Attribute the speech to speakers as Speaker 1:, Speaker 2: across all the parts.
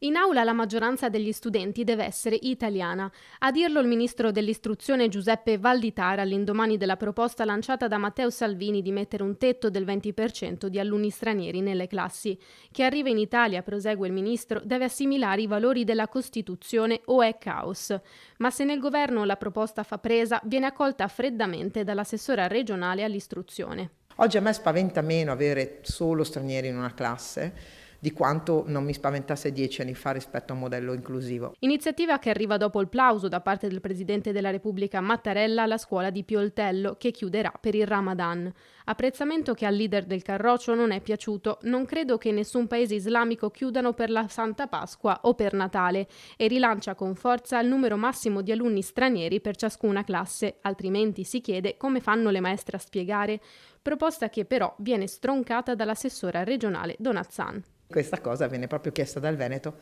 Speaker 1: In aula la maggioranza degli studenti deve essere italiana. A dirlo il ministro dell'istruzione Giuseppe Valditara all'indomani della proposta lanciata da Matteo Salvini di mettere un tetto del 20% di alunni stranieri nelle classi. Chi arriva in Italia, prosegue il ministro, deve assimilare i valori della Costituzione o è caos. Ma se nel governo la proposta fa presa, viene accolta freddamente dall'assessora regionale all'istruzione.
Speaker 2: Oggi a me spaventa meno avere solo stranieri in una classe di quanto non mi spaventasse 10 anni fa rispetto a un modello inclusivo.
Speaker 1: Iniziativa che arriva dopo il plauso da parte del Presidente della Repubblica Mattarella alla scuola di Pioltello, che chiuderà per il Ramadan. Apprezzamento che al leader del Carroccio non è piaciuto. Non credo che nessun paese islamico chiudano per la Santa Pasqua o per Natale, e rilancia con forza il numero massimo di alunni stranieri per ciascuna classe, altrimenti si chiede come fanno le maestre a spiegare. Proposta che però viene stroncata dall'assessora regionale Donazzan.
Speaker 2: Questa cosa venne proprio chiesta dal Veneto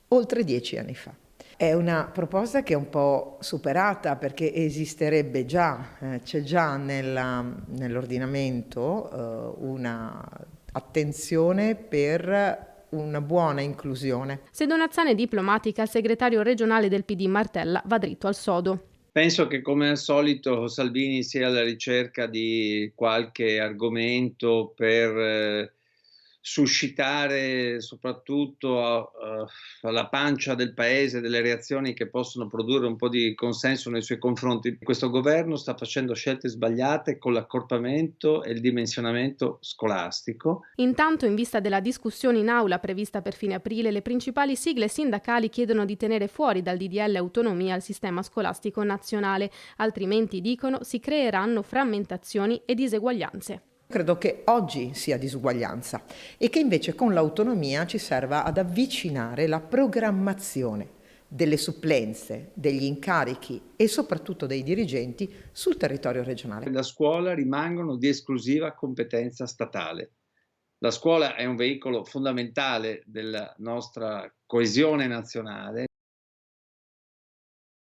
Speaker 2: oltre 10 anni fa. È una proposta che è un po' superata perché esisterebbe già, c'è già nell'ordinamento una attenzione per una buona inclusione.
Speaker 1: Se Donazzan è diplomatica, il segretario regionale del PD Martella va dritto al sodo.
Speaker 3: Penso che come al solito Salvini sia alla ricerca di qualche argomento per suscitare soprattutto alla pancia del paese delle reazioni che possono produrre un po' di consenso nei suoi confronti. Questo governo sta facendo scelte sbagliate con l'accorpamento e il dimensionamento scolastico.
Speaker 1: Intanto, in vista della discussione in aula prevista per fine aprile, le principali sigle sindacali chiedono di tenere fuori dal DDL autonomia il sistema scolastico nazionale, altrimenti, dicono, si creeranno frammentazioni e diseguaglianze.
Speaker 2: Credo che oggi sia disuguaglianza e che invece con l'autonomia ci serva ad avvicinare la programmazione delle supplenze, degli incarichi e soprattutto dei dirigenti sul territorio regionale.
Speaker 3: La scuola rimangono di esclusiva competenza statale. La scuola è un veicolo fondamentale della nostra coesione nazionale.